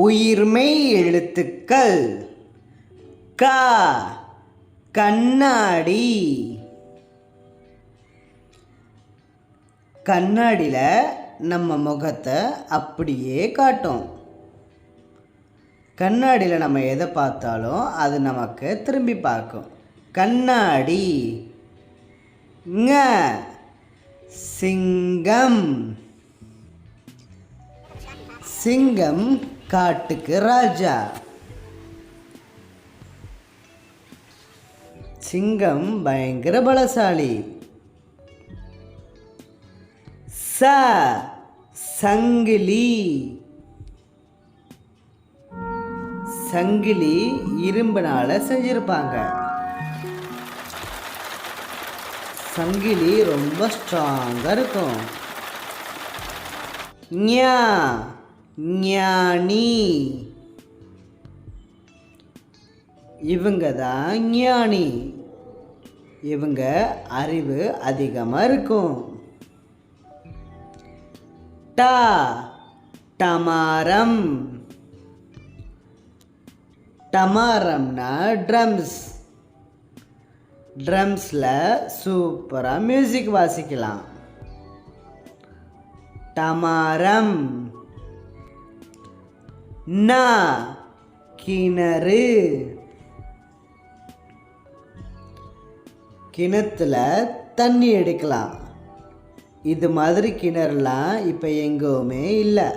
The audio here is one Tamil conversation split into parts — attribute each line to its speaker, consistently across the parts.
Speaker 1: உயிர்மெய் எழுத்துக்கள். க கண்ணாடி. கண்ணாடியில் நம்ம முகத்தை அப்படியே காட்டும். கண்ணாடியில் நம்ம எதை பார்த்தாலும் அது நமக்கு திரும்பி பார்க்கும். கண்ணாடி. ங சிங்கம். சிங்கம் காட்டுக்கு ராஜா. சிங்கம் பயங்கர பலசாலி. ச சங்கிலி. சங்கிலி இரும்புனால செஞ்சிருப்பாங்க. சங்கிலி ரொம்ப ஸ்ட்ராங்காக இருக்கும். ஞா ஞானி. இவங்க தான் ஞானி. இவங்க அறிவு அதிகமாக இருக்கும். ட டமாரம். டமாரம்னா ட்ரம்ஸ். ட்ரம்ஸில் சூப்பராக மியூசிக் வாசிக்கலாம். டமாரம். ந கிணறு. கிணத்துல தண்ணி எடுக்கலாம். இது மாதிரி கிணறுலாம் இப்போ எங்கேயுமே இல்லை.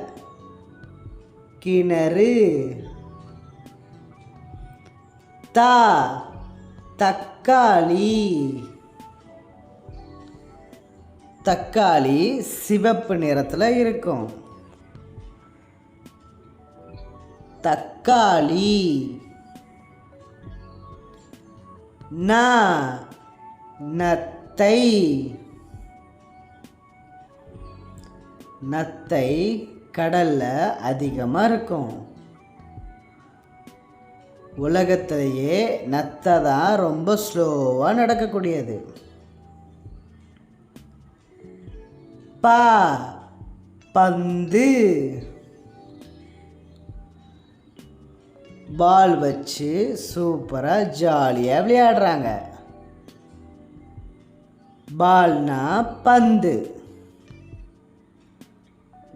Speaker 1: கிணறு. த தக்காளி. தக்காளி சிவப்பு நிறத்தில் இருக்கும். தக்காளி. ந நத்தை. நத்தை கடல்ல அதிகமாக இருக்கும். உலகத்திலேயே நத்தை தான் ரொம்ப ஸ்லோவாக நடக்கக்கூடியது. ப பந்து. பால் வச்சு சூப்பராக ஜாலியாக விளையாடுறாங்க. பால்னா பந்து.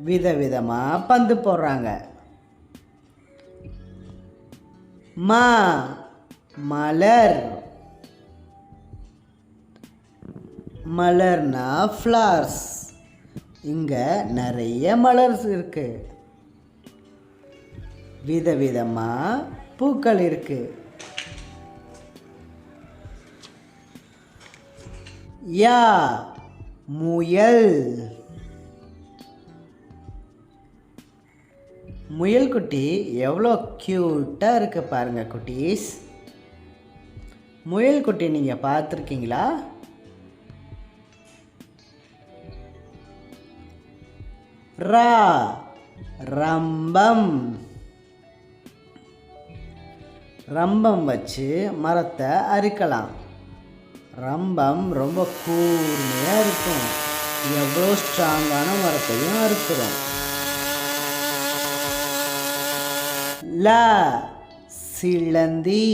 Speaker 1: விதவிதமாக பந்து போடுறாங்க. ம மலர். மலர்னா ஃப்ளவர்ஸ். இங்கே நிறைய மலர்ஸ் இருக்கு. விதவிதமாக பூக்கள் இருக்கு. யா முயல். முயல் குட்டி எவ்வளோ க்யூட்டாக இருக்கு பாருங்க குட்டீஸ். முயல் குட்டி நீங்கள் பார்த்துருக்கீங்களா? ரா ரம்பம். ரம்பம் வச்சு மரத்தை அறுக்கலாம். ரம்பம் ரொம்ப கூர்மையாக இருக்கும். எவ்வளோ ஸ்ட்ராங்கான மரத்தையும் அறுத்துடும். ல சிலந்தி.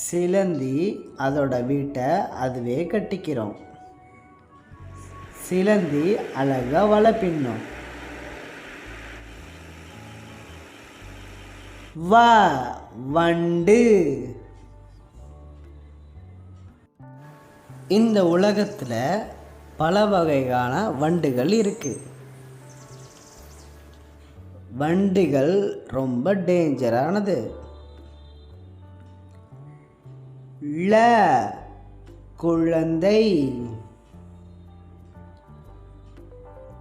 Speaker 1: சிலந்தி அதோட வீட்டை அதுவே கட்டிக்கிறோம். சிலந்தி அழகாக வலை பின்னும். வ வண்டு. இந்த உலகத்தில் பல வகையான வண்டுகள் இருக்குது. வண்டுகள் ரொம்ப டேஞ்சரானது. ல குழந்தை.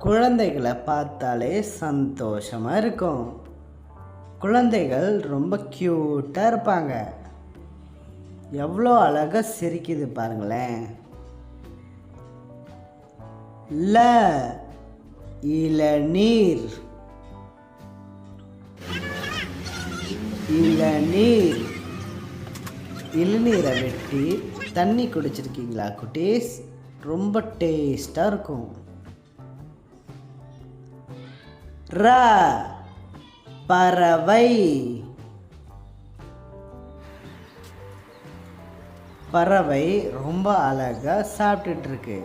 Speaker 1: குழந்தைகளை பார்த்தாலே சந்தோஷமாக இருக்கும். குழந்தைகள் ரொம்ப க்யூட்டாக இருப்பாங்க. எவ்வளோ அழகாக சிரிக்குது பாருங்களேன். ல இளநீர். இளநீர். இளநீரை வெட்டி தண்ணி குடிச்சிருக்கீங்களா குட்டீஸ்? ரொம்ப டேஸ்டாக இருக்கும். ர பறவை. பறவை ரொம்ப அழகா சாப்பிட்டுட்டு இருக்கு.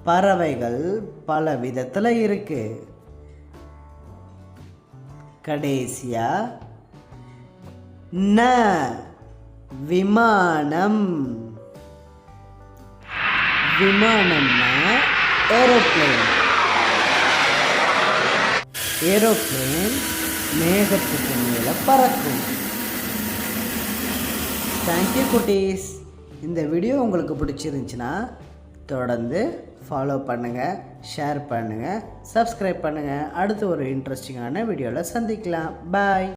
Speaker 1: பறவைகள் பல விதத்தில் இருக்கு. கடைசியா ந விமானம். விமானம்னா ஏரோப்ளேன். ஏரோப்ளேன் மேகத்துக்கு மேலே பறக்கும். தேங்க்யூ குட்டீஸ். இந்த வீடியோ உங்களுக்கு பிடிச்சிருந்துச்சுன்னா தொடர்ந்து ஃபாலோ பண்ணுங்கள், ஷேர் பண்ணுங்கள், சப்ஸ்கிரைப் பண்ணுங்கள். அடுத்து ஒரு இன்ட்ரெஸ்டிங்கான வீடியோவில் சந்திக்கலாம். பாய்.